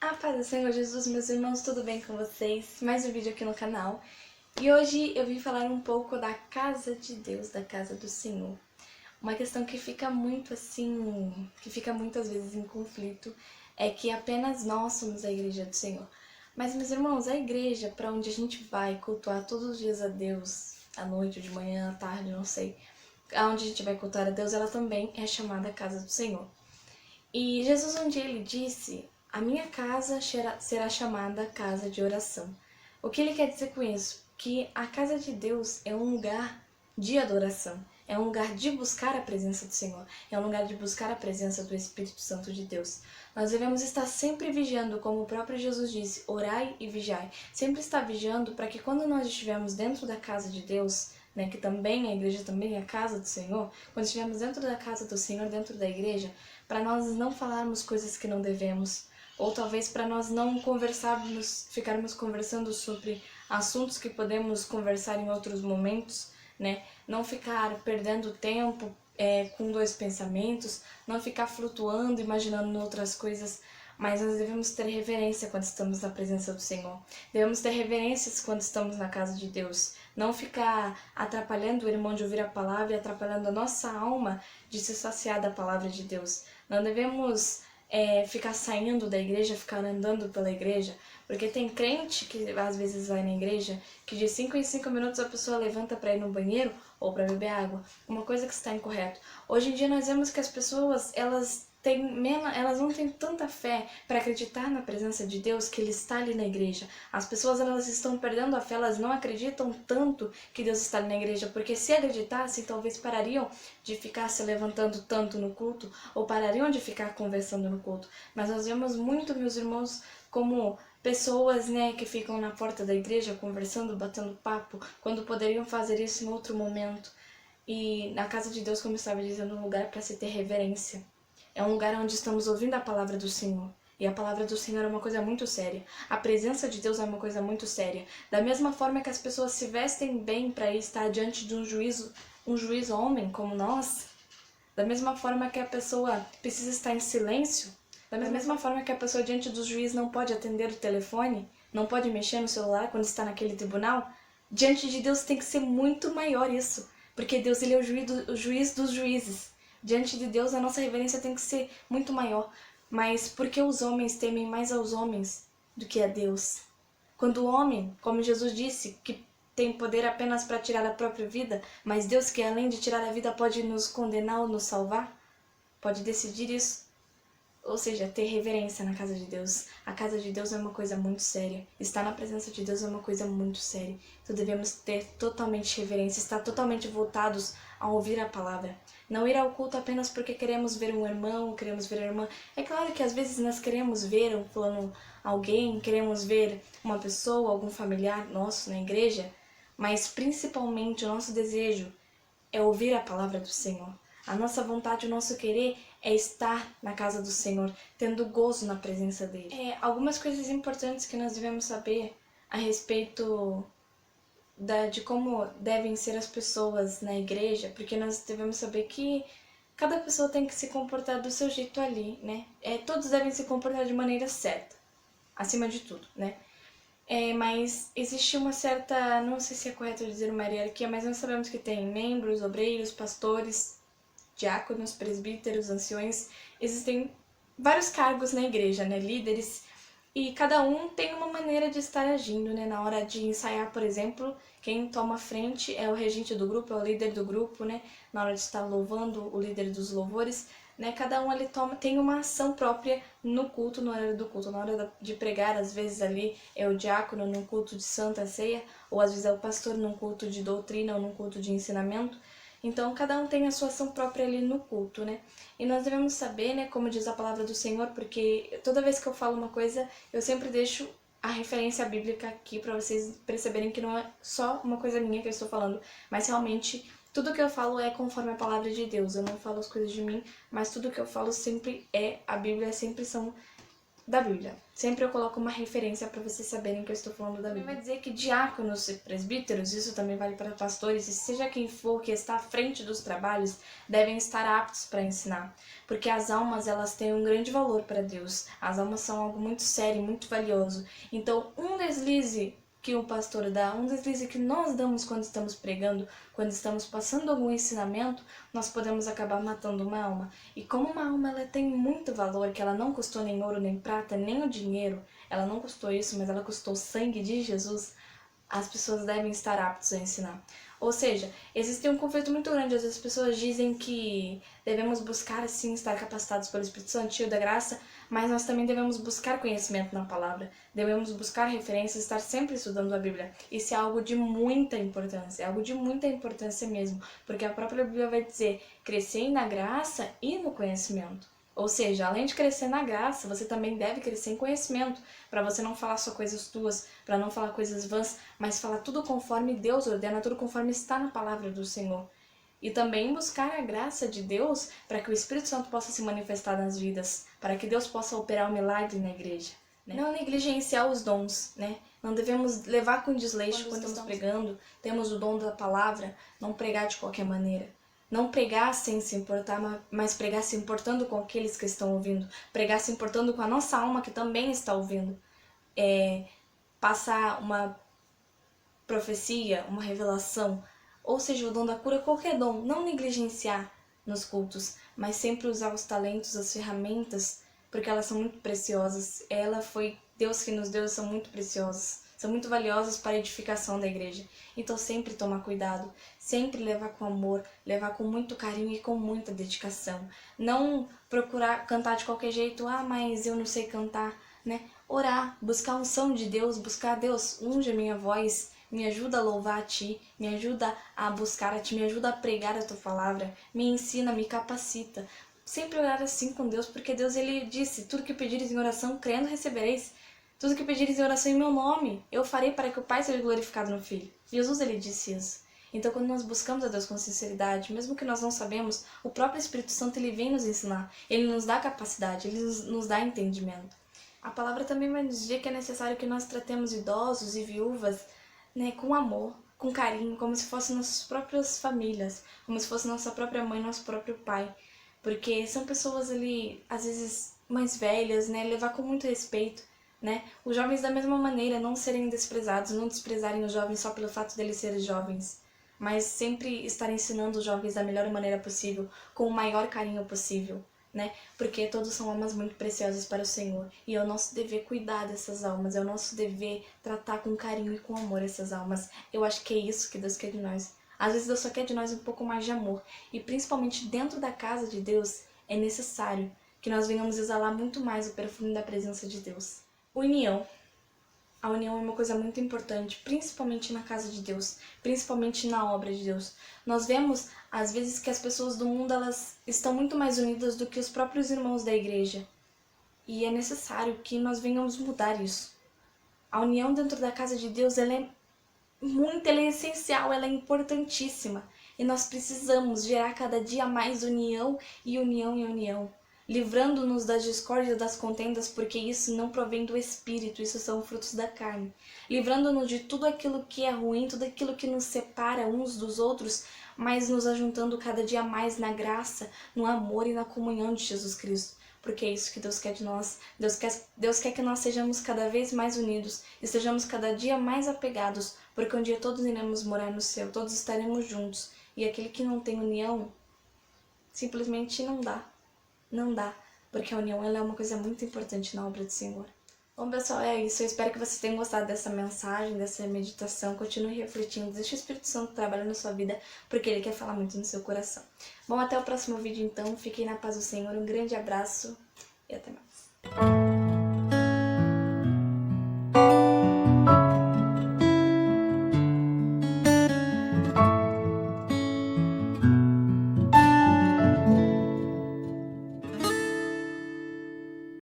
A paz do Senhor Jesus, meus irmãos, tudo bem com vocês? Mais um vídeo aqui no canal. E hoje eu vim falar um pouco da casa de Deus, da casa do Senhor. Uma questão que fica muito que fica muitas vezes em conflito, é que apenas nós somos a igreja do Senhor. Mas, meus irmãos, a igreja para onde a gente vai cultuar todos os dias a Deus, à noite, de manhã, à tarde, não sei, aonde a gente vai cultuar a Deus, ela também é chamada casa do Senhor. E Jesus um dia ele disse: a minha casa será chamada casa de oração. O que ele quer dizer com isso? Que a casa de Deus é um lugar de adoração, é um lugar de buscar a presença do Senhor, é um lugar de buscar a presença do Espírito Santo de Deus. Nós devemos estar sempre vigiando, como o próprio Jesus disse, orai e vigiai. Sempre estar vigiando para que quando nós estivermos dentro da casa de Deus, que também a igreja também é a casa do Senhor, quando estivermos dentro da casa do Senhor, dentro da igreja, para nós não falarmos coisas que não devemos, ou talvez para nós não ficarmos conversando sobre assuntos que podemos conversar em outros momentos, Não ficar perdendo tempo com dois pensamentos, não ficar flutuando, imaginando outras coisas, mas nós devemos ter reverência quando estamos na presença do Senhor. Devemos ter reverências quando estamos na casa de Deus. Não ficar atrapalhando o irmão de ouvir a palavra e atrapalhando a nossa alma de se saciar da palavra de Deus. Não devemos ficar saindo da igreja, ficar andando pela igreja, porque tem crente que às vezes vai na igreja que de 5 em 5 minutos a pessoa levanta para ir no banheiro ou para beber água. Uma coisa que está incorreta. Hoje em dia nós vemos que as pessoas, elas não têm tanta fé para acreditar na presença de Deus, que Ele está ali na igreja. As pessoas, elas estão perdendo a fé, elas não acreditam tanto que Deus está ali na igreja, porque se acreditassem, talvez parariam de ficar se levantando tanto no culto, ou parariam de ficar conversando no culto. Mas nós vemos muito, meus irmãos, como pessoas, que ficam na porta da igreja conversando, batendo papo, quando poderiam fazer isso em outro momento. E na casa de Deus, como eu estava dizendo, é um lugar para se ter reverência. É um lugar onde estamos ouvindo a palavra do Senhor. E a palavra do Senhor é uma coisa muito séria. A presença de Deus é uma coisa muito séria. Da mesma forma que as pessoas se vestem bem para estar diante de um juiz homem como nós, da mesma forma que a pessoa precisa estar em silêncio, da mesma forma que a pessoa diante do juiz não pode atender o telefone, não pode mexer no celular quando está naquele tribunal, diante de Deus tem que ser muito maior isso. Porque Deus, ele é o juiz dos juízes. Diante de Deus, a nossa reverência tem que ser muito maior. Mas por que os homens temem mais aos homens do que a Deus? Quando o homem, como Jesus disse, que tem poder apenas para tirar a própria vida, mas Deus, que além de tirar a vida, pode nos condenar ou nos salvar, pode decidir isso. Ou seja, ter reverência na casa de Deus. A casa de Deus é uma coisa muito séria. Estar na presença de Deus é uma coisa muito séria. Então devemos ter totalmente reverência, estar totalmente voltados a ouvir a palavra. Não ir ao culto apenas porque queremos ver um irmão, queremos ver a irmã. É claro que às vezes nós queremos ver alguém, queremos ver uma pessoa, algum familiar nosso na igreja, mas principalmente o nosso desejo é ouvir a palavra do Senhor. A nossa vontade, o nosso querer é estar na casa do Senhor, tendo gozo na presença dele. Algumas coisas importantes que nós devemos saber a respeito de como devem ser as pessoas na igreja, porque nós devemos saber que cada pessoa tem que se comportar do seu jeito ali, todos devem se comportar de maneira certa, acima de tudo, mas existe uma certa, não sei se é correto dizer uma hierarquia, mas nós sabemos que tem membros, obreiros, pastores, diáconos, presbíteros, anciões, existem vários cargos na igreja, líderes, e cada um tem uma maneira de estar agindo, na hora de ensaiar, por exemplo, quem toma a frente é o regente do grupo, é o líder do grupo, na hora de estar louvando, o líder dos louvores, cada um ali tem uma ação própria no culto, no horário do culto, na hora de pregar, às vezes ali é o diácono num culto de santa ceia, ou às vezes é o pastor num culto de doutrina ou num culto de ensinamento. Então, cada um tem a sua ação própria ali no culto, E nós devemos saber, como diz a palavra do Senhor, porque toda vez que eu falo uma coisa, eu sempre deixo a referência bíblica aqui para vocês perceberem que não é só uma coisa minha que eu estou falando, mas realmente tudo que eu falo é conforme a palavra de Deus. Eu não falo as coisas de mim, mas tudo que eu falo sempre é a Bíblia, sempre são da Bíblia. Sempre eu coloco uma referência para vocês saberem que eu estou falando da Bíblia. Vai dizer que diáconos e presbíteros, isso também vale para pastores, e seja quem for que está à frente dos trabalhos, devem estar aptos para ensinar. Porque as almas, elas têm um grande valor para Deus. As almas são algo muito sério, muito valioso. Então, um deslize que o pastor dá, um deslize que nós damos quando estamos pregando, quando estamos passando algum ensinamento, nós podemos acabar matando uma alma. E como uma alma ela tem muito valor, que ela não custou nem ouro, nem prata, nem o dinheiro, ela não custou isso, mas ela custou o sangue de Jesus, as pessoas devem estar aptas a ensinar. Ou seja, existe um conflito muito grande. Às vezes as pessoas dizem que devemos buscar, assim, estar capacitados pelo Espírito Santo, cheio da graça, mas nós também devemos buscar conhecimento na palavra. Devemos buscar referências, estar sempre estudando a Bíblia. Isso é algo de muita importância, é algo de muita importância mesmo, porque a própria Bíblia vai dizer, crescei na graça e no conhecimento. Ou seja, além de crescer na graça, você também deve crescer em conhecimento, para você não falar só coisas tuas, para não falar coisas vãs, mas falar tudo conforme Deus ordena, tudo conforme está na palavra do Senhor. E também buscar a graça de Deus para que o Espírito Santo possa se manifestar nas vidas, para que Deus possa operar o milagre na igreja. Né? Não negligenciar os dons, né? Não devemos levar com desleixo quando estamos pregando, temos o dom da palavra, não pregar de qualquer maneira. Não pregar sem se importar, mas pregar se importando com aqueles que estão ouvindo. Pregar se importando com a nossa alma que também está ouvindo. Passar uma profecia, uma revelação, ou seja, o dom da cura, qualquer dom. Não negligenciar nos cultos, mas sempre usar os talentos, as ferramentas, porque elas são muito preciosas. Deus que nos deu, são muito preciosas. São muito valiosas para a edificação da igreja. Então sempre tomar cuidado, sempre levar com amor, levar com muito carinho e com muita dedicação. Não procurar cantar de qualquer jeito, mas eu não sei cantar, né? Orar, buscar a unção de Deus, buscar Deus, unge a minha voz, me ajuda a louvar a Ti, me ajuda a buscar a Ti, me ajuda a pregar a Tua palavra, me ensina, me capacita. Sempre orar assim com Deus, porque Deus ele disse, tudo que pedires em oração, crendo recebereis. Tudo que pedires em oração em meu nome, eu farei para que o Pai seja glorificado no Filho. Jesus, ele disse isso. Então, quando nós buscamos a Deus com sinceridade, mesmo que nós não sabemos, o próprio Espírito Santo, ele vem nos ensinar. Ele nos dá capacidade, ele nos dá entendimento. A palavra também vai nos dizer que é necessário que nós tratemos idosos e viúvas, né, com amor, com carinho, como se fossem nossas próprias famílias, como se fosse nossa própria mãe, nosso próprio pai. Porque são pessoas ali, às vezes, mais velhas, né, levar com muito respeito. Né? Os jovens da mesma maneira, não serem desprezados, não desprezarem os jovens só pelo fato deles serem jovens, mas sempre estar ensinando os jovens da melhor maneira possível, com o maior carinho possível, né? Porque todos são almas muito preciosas para o Senhor, e é o nosso dever cuidar dessas almas, é o nosso dever tratar com carinho e com amor essas almas. Eu acho que é isso que Deus quer de nós. Às vezes Deus só quer de nós um pouco mais de amor, e principalmente dentro da casa de Deus, é necessário que nós venhamos exalar muito mais o perfume da presença de Deus. União. A união é uma coisa muito importante, principalmente na casa de Deus, principalmente na obra de Deus. Nós vemos, às vezes, que as pessoas do mundo elas estão muito mais unidas do que os próprios irmãos da igreja. E é necessário que nós venhamos mudar isso. A união dentro da casa de Deus, ela é essencial, ela é importantíssima. E nós precisamos gerar cada dia mais união e união e união. Livrando-nos das discórdias, das contendas, porque isso não provém do Espírito, isso são frutos da carne. Livrando-nos de tudo aquilo que é ruim, tudo aquilo que nos separa uns dos outros, mas nos ajuntando cada dia mais na graça, no amor e na comunhão de Jesus Cristo. Porque é isso que Deus quer de nós. Deus quer que nós sejamos cada vez mais unidos e sejamos cada dia mais apegados, porque um dia todos iremos morar no céu, todos estaremos juntos. E aquele que não tem união, simplesmente não dá. Não dá, porque a união ela é uma coisa muito importante na obra do Senhor. Bom, pessoal, é isso. Eu espero que vocês tenham gostado dessa mensagem, dessa meditação. Continue refletindo, deixe o Espírito Santo trabalhar na sua vida, porque Ele quer falar muito no seu coração. Bom, até o próximo vídeo, então. Fiquem na paz do Senhor. Um grande abraço e até mais.